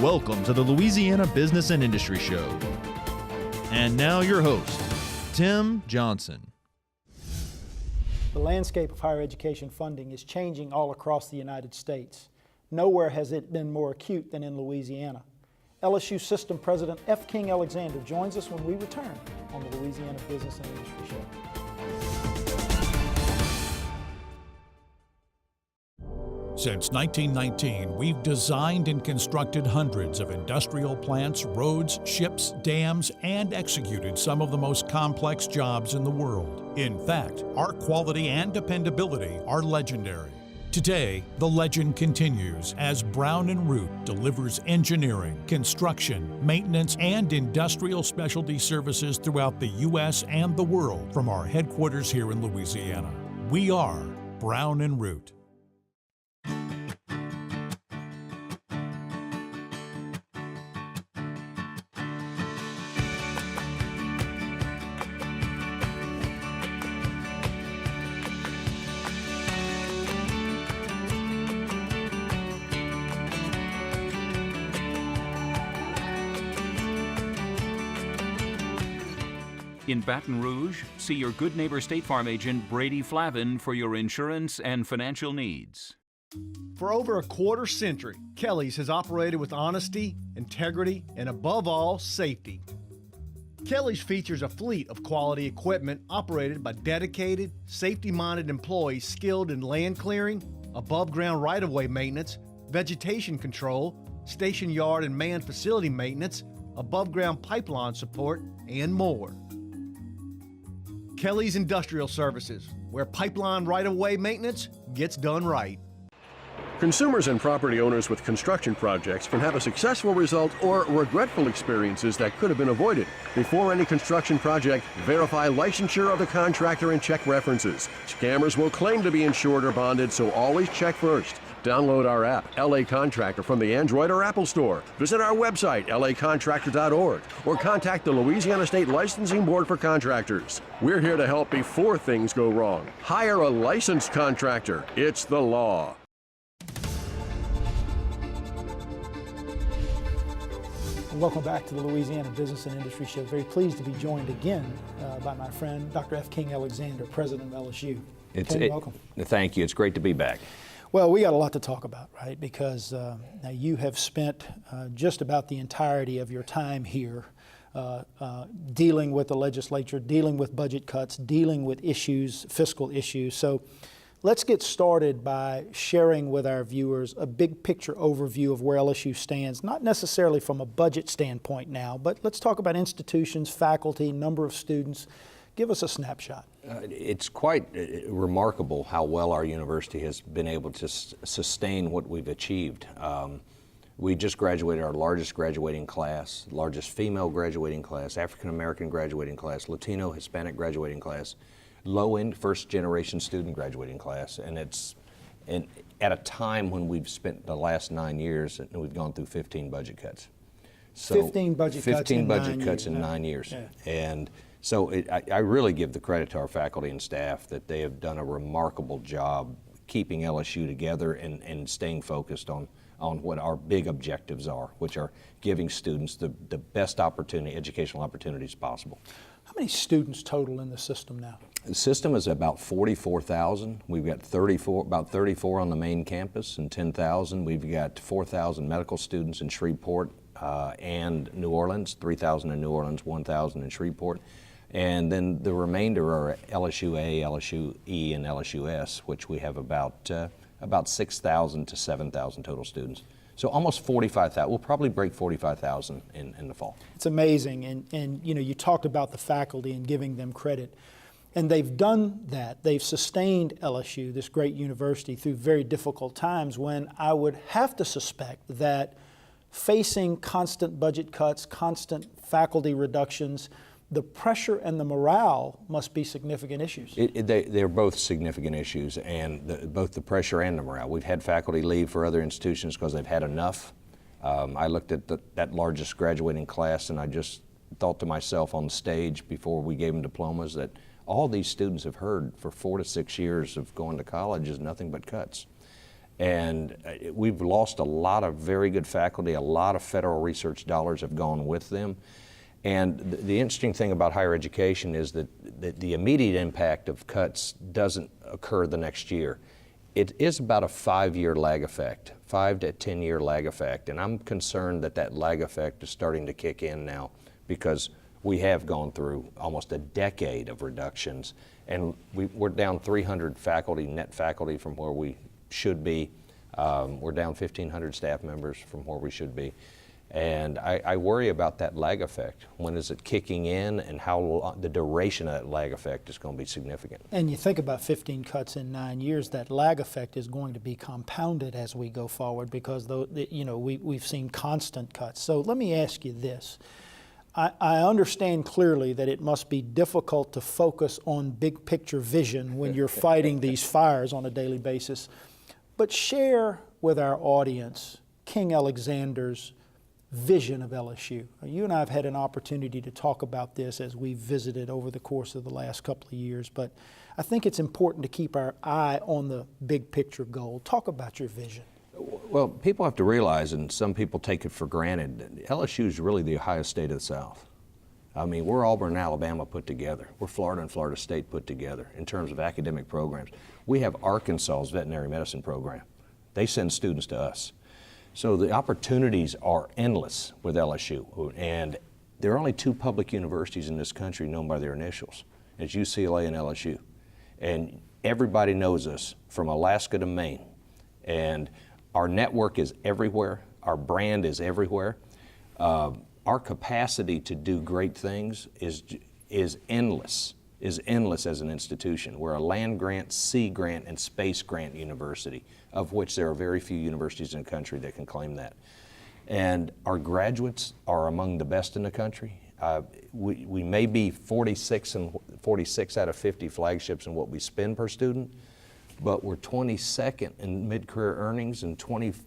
Welcome to the Louisiana Business and Industry Show. And now your host, Tim Johnson. The landscape of higher education funding is changing all across the United States. Nowhere has it been more acute than in Louisiana. LSU System President F. King Alexander joins us when we return on the Louisiana Business and Industry Show. Since 1919, we've designed and constructed hundreds of industrial plants, roads, ships, dams, and executed some of the most complex jobs in the world. In fact, our quality and dependability are legendary. Today, the legend continues as Brown & Root delivers engineering, construction, maintenance, and industrial specialty services throughout the U.S. and the world from our headquarters here in Louisiana. We are Brown & Root. In Baton Rouge, see your good neighbor State Farm agent Brady Flavin for your insurance and financial needs. For over a quarter century, Kelly's has operated with honesty, integrity, and above all, safety. Kelly's features a fleet of quality equipment operated by dedicated, safety-minded employees skilled in land clearing, above-ground right-of-way maintenance, vegetation control, station yard and manned facility maintenance, above-ground pipeline support, and more. Kelly's Industrial Services, where pipeline right-of-way maintenance gets done right. Consumers and property owners with construction projects can have a successful result or regretful experiences that could have been avoided. Before any construction project, verify licensure of the contractor and check references. Scammers will claim to be insured or bonded, so always check first. Download our app, LA Contractor, from the Android or Apple Store. Visit our website, lacontractor.org, or contact the Louisiana State Licensing Board for Contractors. We're here to help before things go wrong. Hire a licensed contractor. It's the law. Welcome back to the Louisiana Business and Industry Show. Very pleased to be joined again by my friend, Dr. F. King Alexander, President of LSU. Welcome. Thank you. It's great to be back. Well, we got a lot to talk about, right? Because now you have spent just about the entirety of your time here dealing with the legislature, dealing with budget cuts, dealing with issues, fiscal issues. So let's get started by sharing with our viewers a big picture overview of where LSU stands, not necessarily from a budget standpoint now, but let's talk about institutions, faculty, number of students. Give us a snapshot. It's quite remarkable how well our university has been able to sustain what we've achieved. We just graduated our largest graduating class, largest female graduating class, African American graduating class, Latino, Hispanic graduating class, low-end first-generation student graduating class, and at a time when we've spent the last 9 years and we've gone through 15 budget cuts. So 15 budget cuts in 9 years. Yeah. And so I really give the credit to our faculty and staff that they have done a remarkable job keeping LSU together and staying focused on what our big objectives are, which are giving students the best educational opportunities possible. How many students total in the system now? The system is about 44,000. We've got about 34 on the main campus and 10,000. We've got 4,000 medical students in Shreveport and New Orleans, 3,000 in New Orleans, 1,000 in Shreveport. And then the remainder are LSU-A, LSU-E, and LSU-S, which we have about 6,000 to 7,000 total students. So almost 45,000. We'll probably break 45,000 in the fall. It's amazing, and you know, you talked about the faculty and giving them credit. And they've done that. They've sustained LSU, this great university, through very difficult times when I would have to suspect that facing constant budget cuts, constant faculty reductions, the pressure and the morale must be significant issues. They're both significant issues, and both the pressure and the morale. We've had faculty leave for other institutions because they've had enough. I looked at that largest graduating class, and I just thought to myself on the stage before we gave them diplomas that all these students have heard for 4 to 6 years of going to college is nothing but cuts. And we've lost a lot of very good faculty. A lot of federal research dollars have gone with them. And the interesting thing about higher education is that the immediate impact of cuts doesn't occur the next year. It is about a 5-year lag effect, 5 to 10-year lag effect. And I'm concerned that that lag effect is starting to kick in now, because we have gone through almost a decade of reductions, and we're down 300 faculty, net faculty, from where we should be. We're down 1,500 staff members from where we should be. And I worry about that lag effect. When is it kicking in, and how long, the duration of that lag effect is going to be significant. And you think about 15 cuts in 9 years, that lag effect is going to be compounded as we go forward, because we've seen constant cuts. So let me ask you this. I understand clearly that it must be difficult to focus on big picture vision when you're fighting these fires on a daily basis. But share with our audience King Alexander's vision of LSU. You and I have had an opportunity to talk about this as we've visited over the course of the last couple of years, but I think it's important to keep our eye on the big picture goal. Talk about your vision. Well, people have to realize, and some people take it for granted, that LSU is really the Ohio State of the South. I mean, we're Auburn and Alabama put together. We're Florida and Florida State put together in terms of academic programs. We have Arkansas's veterinary medicine program. They send students to us. So the opportunities are endless with LSU, and there are only 2 public universities in this country known by their initials. It's UCLA and LSU. And everybody knows us from Alaska to Maine. And our network is everywhere. Our brand is everywhere. Our capacity to do great things is endless as an institution. We're a land grant, sea grant, and space grant university, of which there are very few universities in the country that can claim that. And our graduates are among the best in the country. We may be 46 out of 50 flagships in what we spend per student, but we're 22nd in mid-career earnings and 28th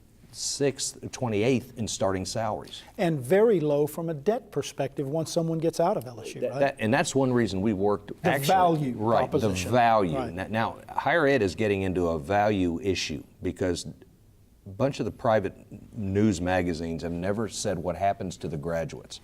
in starting salaries. And very low from a debt perspective once someone gets out of LSU, right? And that's one reason we worked the value proposition. The value. Right. Now, higher ed is getting into a value issue, because a bunch of the private news magazines have never said what happens to the graduates.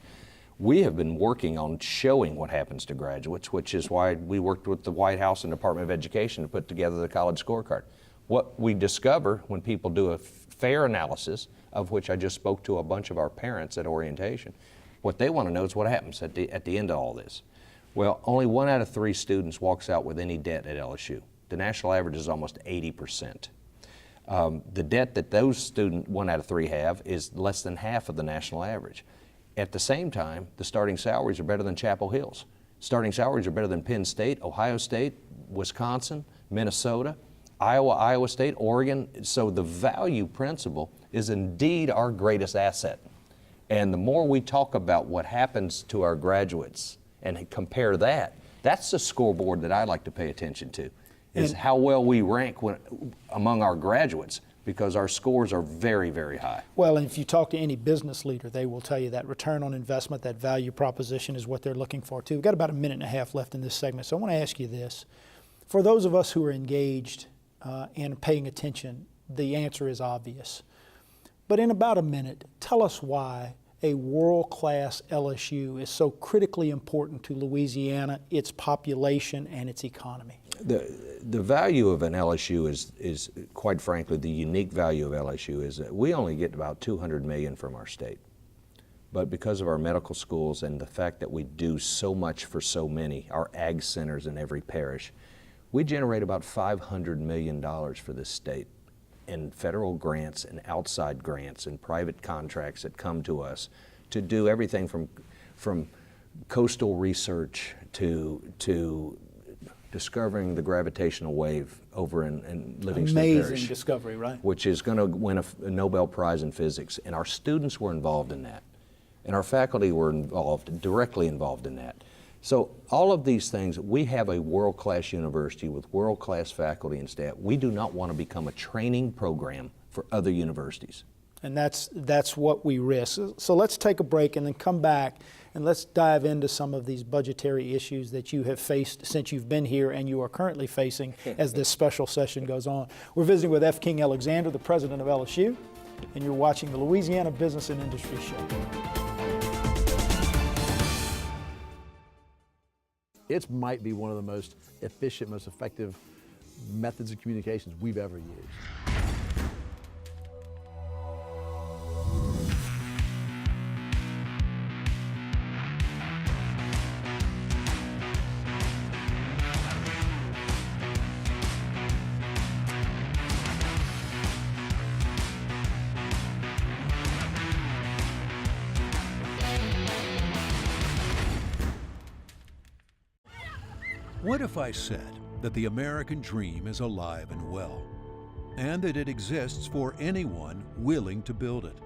We have been working on showing what happens to graduates, which is why we worked with the White House and Department of Education to put together the college scorecard. What we discover when people do a fair analysis, of which I just spoke to a bunch of our parents at orientation, what they want to know is what happens at the end of all this. Well, only 1 out of 3 students walks out with any debt at LSU. The national average is almost 80%. The debt that those students, 1 out of 3, have is less than half of the national average. At the same time, the starting salaries are better than Chapel Hill's. Starting salaries are better than Penn State, Ohio State, Wisconsin, Minnesota, Iowa, Iowa State, Oregon. So the value principle is indeed our greatest asset. And the more we talk about what happens to our graduates and compare that, that's the scoreboard that I like to pay attention to, is how well we rank among our graduates, because our scores are very, very high. Well, and if you talk to any business leader, they will tell you that return on investment, that value proposition is what they're looking for too. We've got about a minute and a half left in this segment, so I want to ask you this. For those of us who are engaged and paying attention, the answer is obvious. But in about a minute, tell us why a world-class LSU is so critically important to Louisiana, its population, and its economy. The value of an LSU is quite frankly, the unique value of LSU is that we only get about $200 million from our state. But because of our medical schools and the fact that we do so much for so many, our ag centers in every parish, we generate about $500 million for this state in federal grants and outside grants and private contracts that come to us to do everything from coastal research to discovering the gravitational wave over in Livingston Parish. Amazing discovery, right? Which is going to win a Nobel Prize in physics. And our students were involved in that. And our faculty were directly involved in that. So all of these things, we have a world-class university with world-class faculty and staff. We do not want to become a training program for other universities. And that's what we risk. So let's take a break and then come back and let's dive into some of these budgetary issues that you have faced since you've been here and you are currently facing as this special session goes on. We're visiting with F. King Alexander, the president of LSU, and you're watching the Louisiana Business and Industry Show. It might be one of the most efficient, most effective methods of communications we've ever used. What if I said that the American dream is alive and well, and that it exists for anyone willing to build it?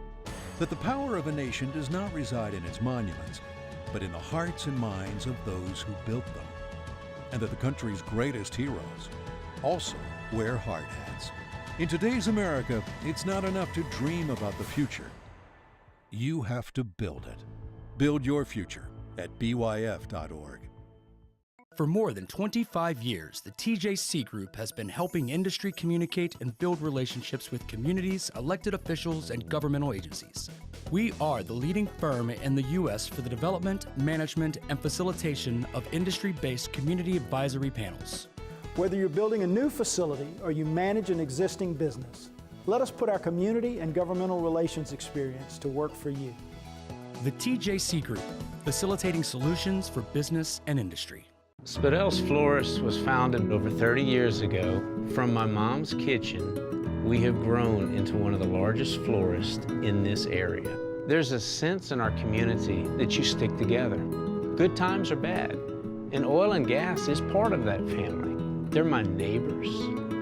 That the power of a nation does not reside in its monuments, but in the hearts and minds of those who built them, and that the country's greatest heroes also wear hard hats. In today's America, it's not enough to dream about the future. You have to build it. Build your future at byf.org. For more than 25 years, the TJC Group has been helping industry communicate and build relationships with communities, elected officials, and governmental agencies. We are the leading firm in the U.S. for the development, management, and facilitation of industry-based community advisory panels. Whether you're building a new facility or you manage an existing business, let us put our community and governmental relations experience to work for you. The TJC Group, facilitating solutions for business and industry. Spadel's Florist was founded over 30 years ago. From my mom's kitchen, we have grown into one of the largest florists in this area. There's a sense in our community that you stick together. Good times or bad, and oil and gas is part of that family. They're my neighbors,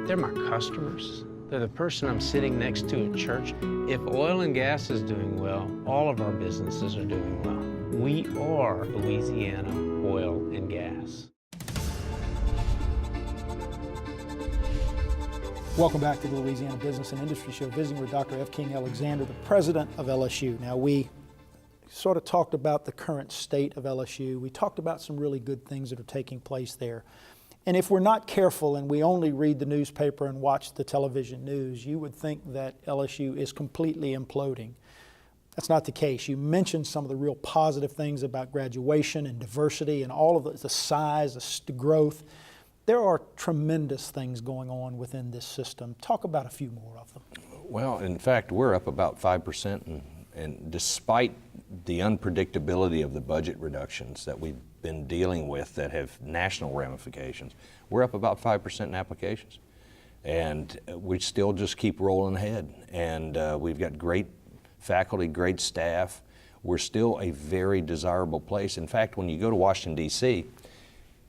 they're my customers, they're the person I'm sitting next to at church. If oil and gas is doing well, all of our businesses are doing well. We are Louisiana Oil and Gas. Welcome back to the Louisiana Business and Industry Show, visiting with Dr. F. King Alexander, the president of LSU. Now, we sort of talked about the current state of LSU. We talked about some really good things that are taking place there. And if we're not careful and we only read the newspaper and watch the television news, you would think that LSU is completely imploding. That's not the case. You mentioned some of the real positive things about graduation and diversity and all of the size, the growth. There are tremendous things going on within this system. Talk about a few more of them. Well, in fact, we're up about 5%, and despite the unpredictability of the budget reductions that we've been dealing with that have national ramifications, we're up about 5% in applications. And we still just keep rolling ahead. And we've got great faculty, great staff. We're still a very desirable place. In fact, when you go to Washington, D.C.,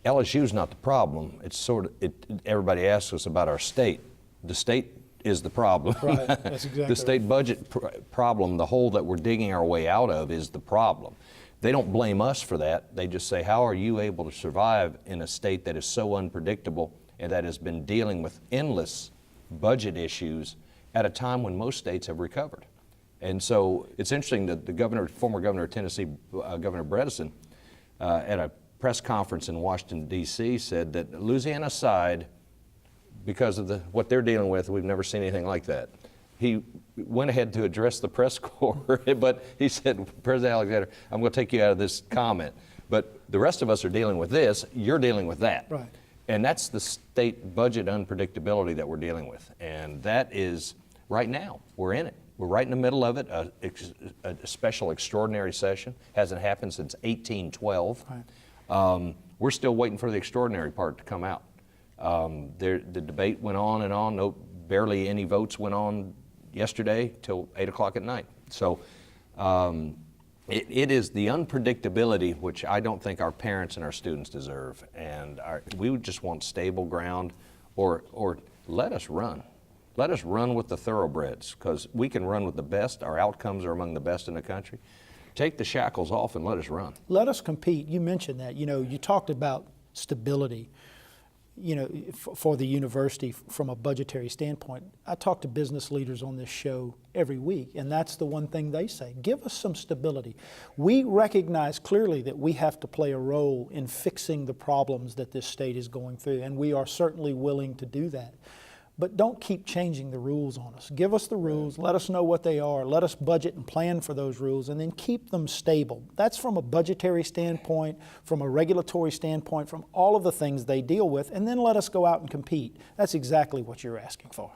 LSU's not the problem. It's sort of, everybody asks us about our state. The state is the problem. Right, that's exactly The state budget problem, the hole that we're digging our way out of, is the problem. They don't blame us for that. They just say, how are you able to survive in a state that is so unpredictable and that has been dealing with endless budget issues at a time when most states have recovered? And so it's interesting that the former governor of Tennessee, Governor Bredesen, at a press conference in Washington, D.C., said that Louisiana side, because of what they're dealing with, we've never seen anything like that. He went ahead to address the press corps, but he said, President Alexander, I'm going to take you out of this comment, but the rest of us are dealing with this, you're dealing with that. Right. And that's the state budget unpredictability that we're dealing with. And that is, right now, we're in it. We're right in the middle of it, a special extraordinary session. Hasn't happened since 1812. Right. We're still waiting for the extraordinary part to come out. The debate went on and on. Barely any votes went on yesterday till 8 o'clock at night. So it is the unpredictability which I don't think our parents and our students deserve. And we would just want stable ground, or let us run. Let us run with the thoroughbreds, because we can run with the best. Our outcomes are among the best in the country. Take the shackles off and let us run. Let us compete. You mentioned that. You know, you talked about stability. for the university from a budgetary standpoint. I talk to business leaders on this show every week, and that's the one thing they say: give us some stability. We recognize clearly that we have to play a role in fixing the problems that this state is going through, and we are certainly willing to do that. But don't keep changing the rules on us. Give us the rules, let us know what they are, let us budget and plan for those rules, and then keep them stable. That's from a budgetary standpoint, from a regulatory standpoint, from all of the things they deal with, and then let us go out and compete. That's exactly what you're asking for.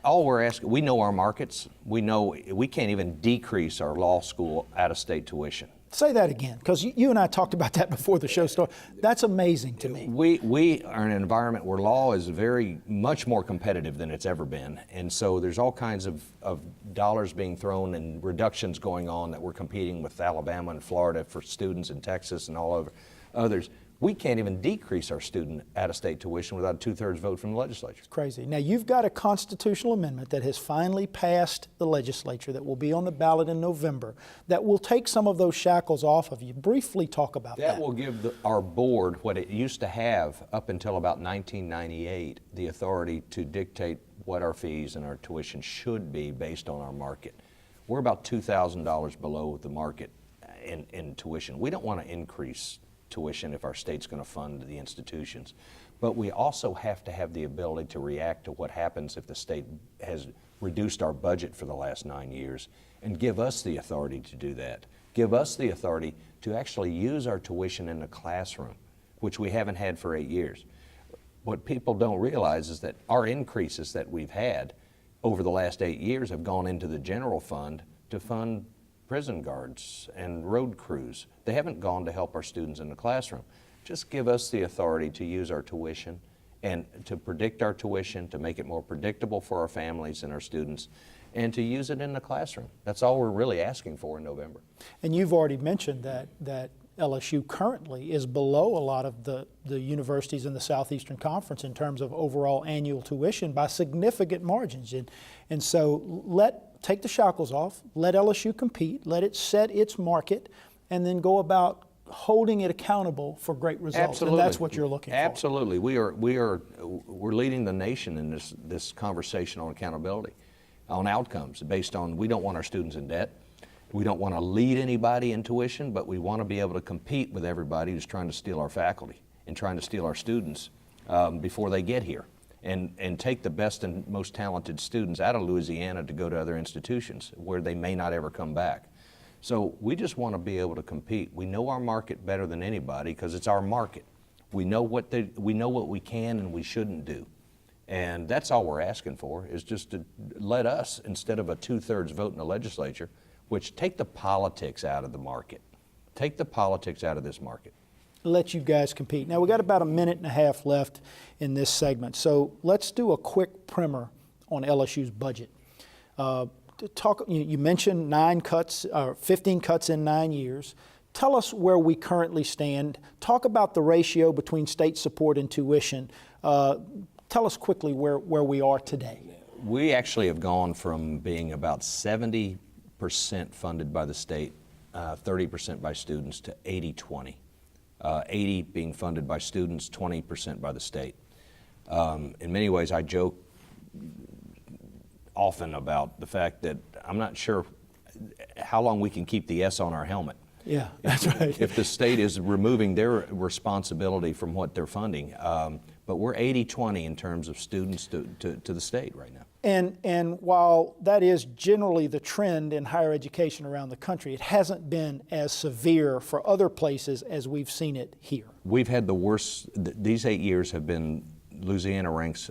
All we're asking, we know our markets. We know we can't even decrease our law school out-of-state tuition. Say that again, because you and I talked about that before the show started. That's amazing to me. We are in an environment where law is very much more competitive than it's ever been. And so there's all kinds of dollars being thrown and reductions going on that we're competing with Alabama and Florida for students in Texas and all over others. We can't even decrease our student out-of-state tuition without a 2/3 vote from the legislature. It's crazy. Now, you've got a constitutional amendment that has finally passed the legislature that will be on the ballot in November that will take some of those shackles off of you. Briefly talk about that. That will give our board what it used to have up until about 1998, the authority to dictate what our fees and our tuition should be based on our market. We're about $2,000 below the market in tuition. We don't want to increase tuition if our state's going to fund the institutions. But we also have to have the ability to react to what happens if the state has reduced our budget for the last 9 years, and give us the authority to do that. Give us the authority to actually use our tuition in the classroom, which we haven't had for 8 years. What people don't realize is that our increases that we've had over the last 8 years have gone into the general fund to fund prison guards and road crews. They haven't gone to help our students in the classroom. Just give us the authority to use our tuition and to predict our tuition, to make it more predictable for our families and our students, and to use it in the classroom. That's all we're really asking for in November. And you've already mentioned that LSU currently is below a lot of the universities in the Southeastern Conference in terms of overall annual tuition by significant margins. And so take the shackles off, let LSU compete, let it set its market, and then go about holding it accountable for great results. Absolutely. And that's what you're looking for. Absolutely. We're leading the nation in this conversation on accountability, on outcomes based on, we don't want our students in debt. We don't want to lead anybody in tuition, but we want to be able to compete with everybody who's trying to steal our faculty and trying to steal our students before they get here, and take the best and most talented students out of Louisiana to go to other institutions where they may not ever come back. So we just want to be able to compete. We know our market better than anybody because it's our market. We know what we can and we shouldn't do. And that's all we're asking for, is just to let us, instead of a 2/3 vote in the legislature, which take the politics out of the market. Take the politics out of this market. Let you guys compete. Now, we got about a minute and a half left in this segment, so let's do a quick primer on LSU's budget. You mentioned 15 cuts in 9 years. Tell us where we currently stand. Talk about the ratio between state support and tuition. Tell us quickly where we are today. We actually have gone from being about 70% funded by the state, 30% by students, to 80-20. 80 being funded by students, 20% by the state. In many ways, I joke often about the fact that I'm not sure how long we can keep the S on our helmet. Yeah, that's right. If the state is removing their responsibility from what they're funding. But we're 80-20 in terms of students to the state right now. And while that is generally the trend in higher education around the country, it hasn't been as severe for other places as we've seen it here. We've had the worst, these 8 years have been, Louisiana ranks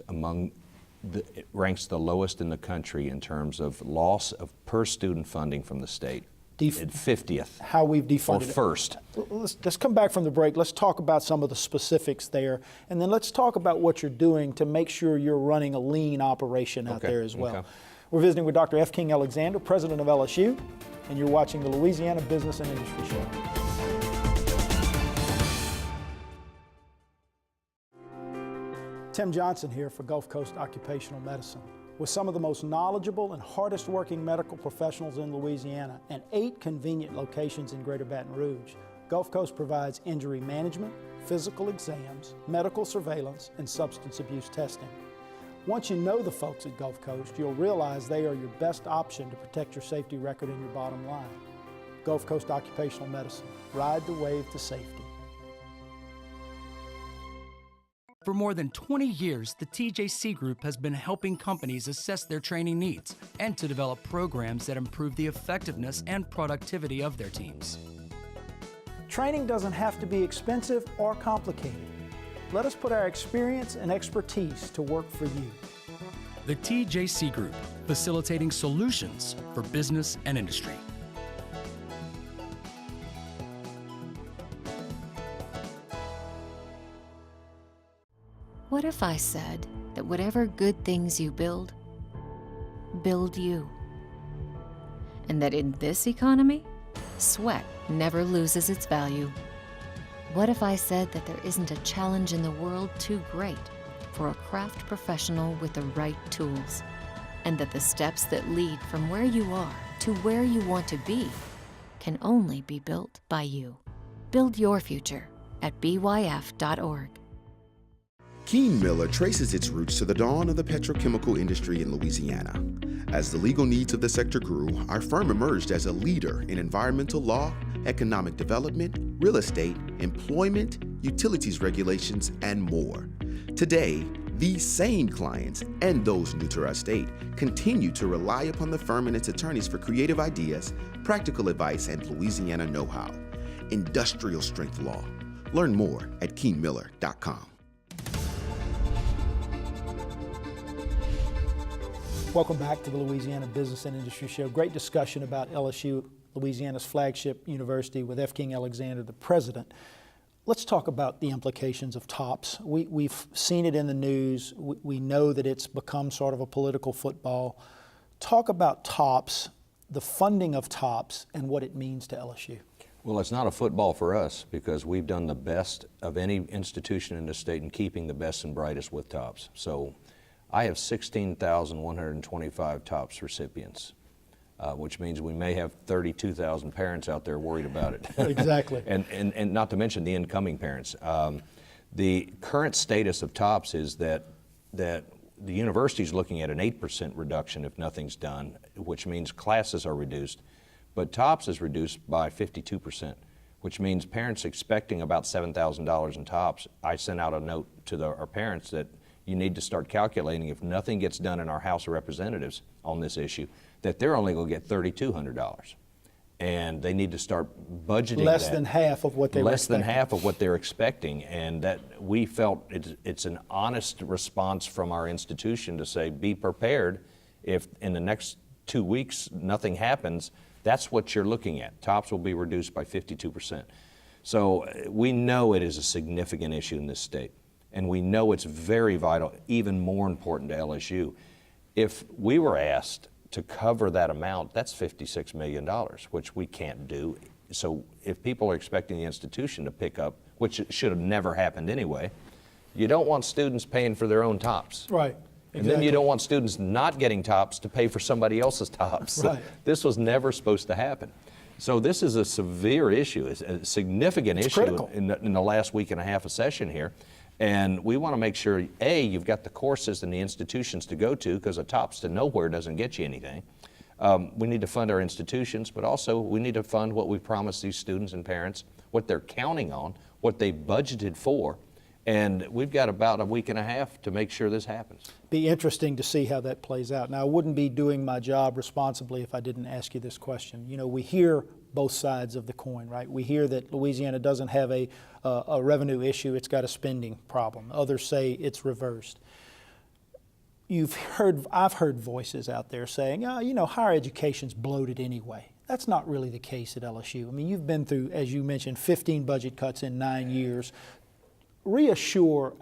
the lowest in the country in terms of loss of per student funding from the state. At 50th. How we've defunded or first. Let's come back from the break. Let's talk about some of the specifics there, and then let's talk about what you're doing to make sure you're running a lean operation out there as well. Okay. We're visiting with Dr. F. King Alexander, president of LSU, and you're watching the Louisiana Business and Industry Show. Tim Johnson here for Gulf Coast Occupational Medicine. With some of the most knowledgeable and hardest working medical professionals in Louisiana and 8 convenient locations in Greater Baton Rouge, Gulf Coast provides injury management, physical exams, medical surveillance, and substance abuse testing. Once you know the folks at Gulf Coast, you'll realize they are your best option to protect your safety record and your bottom line. Gulf Coast Occupational Medicine. Ride the wave to safety. For more than 20 years, the TJC Group has been helping companies assess their training needs and to develop programs that improve the effectiveness and productivity of their teams. Training doesn't have to be expensive or complicated. Let us put our experience and expertise to work for you. The TJC Group, facilitating solutions for business and industry. What if I said that whatever good things you build, build you? And that in this economy, sweat never loses its value. What if I said that there isn't a challenge in the world too great for a craft professional with the right tools, and that the steps that lead from where you are to where you want to be can only be built by you? Build your future at byf.org. Keene Miller traces its roots to the dawn of the petrochemical industry in Louisiana. As the legal needs of the sector grew, our firm emerged as a leader in environmental law, economic development, real estate, employment, utilities regulations, and more. Today, these same clients and those new to our state continue to rely upon the firm and its attorneys for creative ideas, practical advice, and Louisiana know-how. Industrial strength law. Learn more at KeeneMiller.com. Welcome back to the Louisiana Business and Industry Show. Great discussion about LSU, Louisiana's flagship university, with F. King Alexander, the president. Let's talk about the implications of TOPS. We've seen it in the news. We know that it's become sort of a political football. Talk about TOPS, the funding of TOPS, and what it means to LSU. Well, it's not a football for us because we've done the best of any institution in the state in keeping the best and brightest with TOPS. So I have 16,125 TOPS recipients, which means we may have 32,000 parents out there worried about it. Exactly. and not to mention the incoming parents. The current status of TOPS is that the university is looking at an 8% reduction if nothing's done, which means classes are reduced. But TOPS is reduced by 52%, which means parents expecting about $7,000 in TOPS. I sent out a note to our parents that you need to start calculating if nothing gets done in our House of Representatives on this issue, that they're only going to get $3,200. And they need to start budgeting less than half of what they were expecting. Less than half of what they're expecting. And that we felt it's an honest response from our institution to say, be prepared if in the next 2 weeks nothing happens. That's what you're looking at. TOPS will be reduced by 52%. So we know it is a significant issue in this state. And we know it's very vital, even more important to LSU. If we were asked to cover that amount, that's $56 million, which we can't do. So if people are expecting the institution to pick up, which should have never happened anyway, you don't want students paying for their own TOPS. Right. And then you don't want students not getting TOPS to pay for somebody else's TOPS. Right. This was never supposed to happen. So this is a severe issue, it's a significant issue in the last week and a half of session here. And we want to make sure, A, you've got the courses and the institutions to go to, because a TOPS to nowhere doesn't get you anything. We need to fund our institutions, but also we need to fund what we promised these students and parents, what they're counting on, what they budgeted for. And we've got about a week and a half to make sure this happens. Be interesting to see how that plays out. Now, I wouldn't be doing my job responsibly if I didn't ask you this question. You know, we hear both sides of the coin, right? We hear that Louisiana doesn't have a revenue issue, it's got a spending problem. Others say it's reversed. I've heard voices out there saying, oh, you know, higher education's bloated anyway. That's not really the case at LSU. I mean, you've been through, as you mentioned, 15 budget cuts in 9 years. Reassure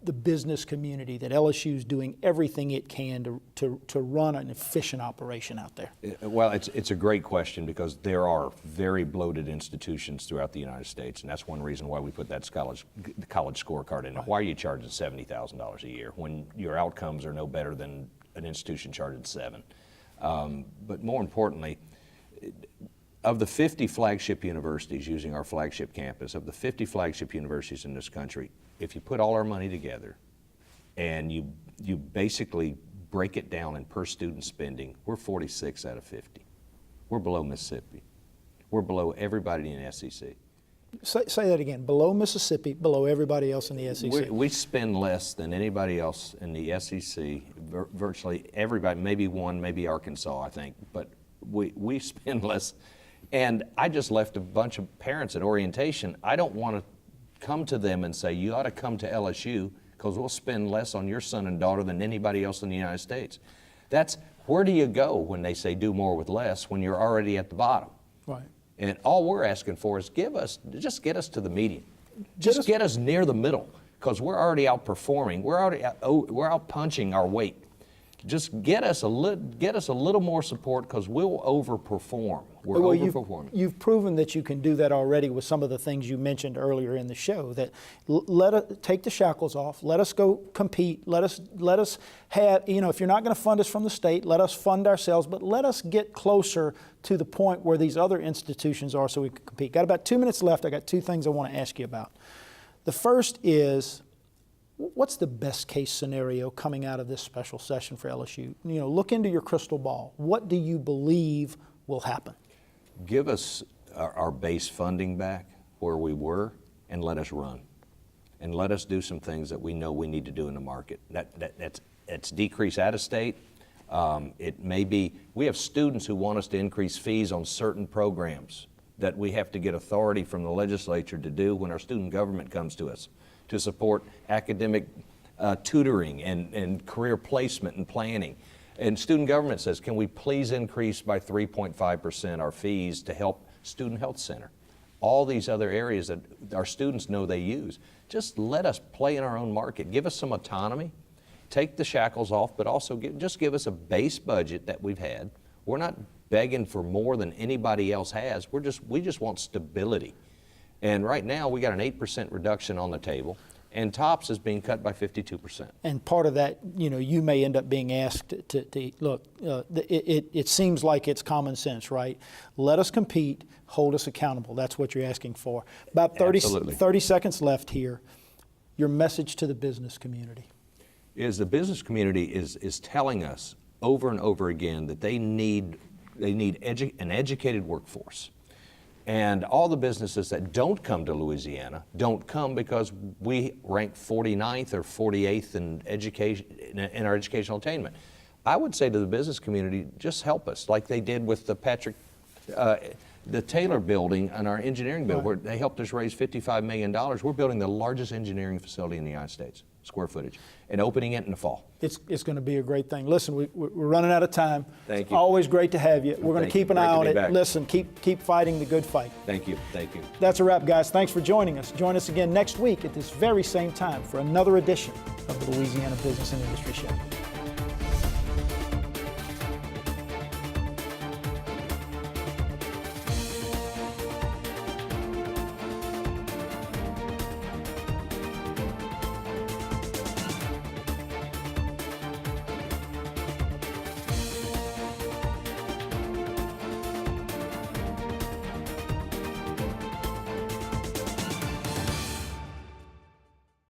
the business community that LSU is doing everything it can to run an efficient operation out there. Well, it's a great question because there are very bloated institutions throughout the United States, and that's one reason why we put that college scorecard in. Right. Why are you charging $70,000 a year when your outcomes are no better than an institution charging $7,000? But more importantly, Of the 50 flagship universities using our flagship campus, of the 50 flagship universities in this country, if you put all our money together and you basically break it down in per student spending, we're 46 out of 50. We're below Mississippi. We're below everybody in the SEC. Say that again. Below Mississippi, below everybody else in the SEC. We spend less than anybody else in the SEC, virtually everybody, maybe one, maybe Arkansas, I think, but we spend less. And I just left a bunch of parents at orientation. I don't want to come to them and say, you ought to come to LSU because we'll spend less on your son and daughter than anybody else in the United States. That's, where do you go when they say do more with less when you're already at the bottom? Right. And all we're asking for is just get us to the median. Just get us near the middle, because we're already outperforming. We're out punching our weight. Just get us a little more support, because we'll overperform. We're overperforming. You've proven that you can do that already with some of the things you mentioned earlier in the show. That take the shackles off. Let us go compete. Let us have, if you're not going to fund us from the state, let us fund ourselves. But let us get closer to the point where these other institutions are, so we can compete. Got about 2 minutes left. I got two things I want to ask you about. The first is, what's the best case scenario coming out of this special session for LSU? Look into your crystal ball. What do you believe will happen? Give us our base funding back where we were, and let us run. And let us do some things that we know we need to do in the market. That's decrease out of state. It may be, we have students who want us to increase fees on certain programs that we have to get authority from the legislature to do when our student government comes to us to support academic tutoring and career placement and planning. And student government says, can we please increase by 3.5% our fees to help Student Health Center? All these other areas that our students know they use. Just let us play in our own market. Give us some autonomy. Take the shackles off, but also just give us a base budget that we've had. We're not begging for more than anybody else has. We just want stability. And right now, we got an 8% reduction on the table, and TOPS is being cut by 52%. And part of that, you may end up being asked to look, it seems like it's common sense, right? Let us compete, hold us accountable. That's what you're asking for. About 30 seconds left here. Your message to the business community. Is the business community is telling us over and over again that they need an educated workforce. And all the businesses that don't come to Louisiana don't come because we rank 49th or 48th in education, in our educational attainment. I would say to the business community, just help us, like they did with the Taylor building and our engineering building, where they helped us raise $55 million. We're building the largest engineering facility in the United States, square footage, and opening it in the fall. It's going to be a great thing. Listen, we're running out of time. Thank it's you. Always great to have you. We're going to keep an eye on it. Back. Listen, keep fighting the good fight. Thank you. Thank you. That's a wrap, guys. Thanks for joining us. Join us again next week at this very same time for another edition of the Louisiana Business and Industry Show.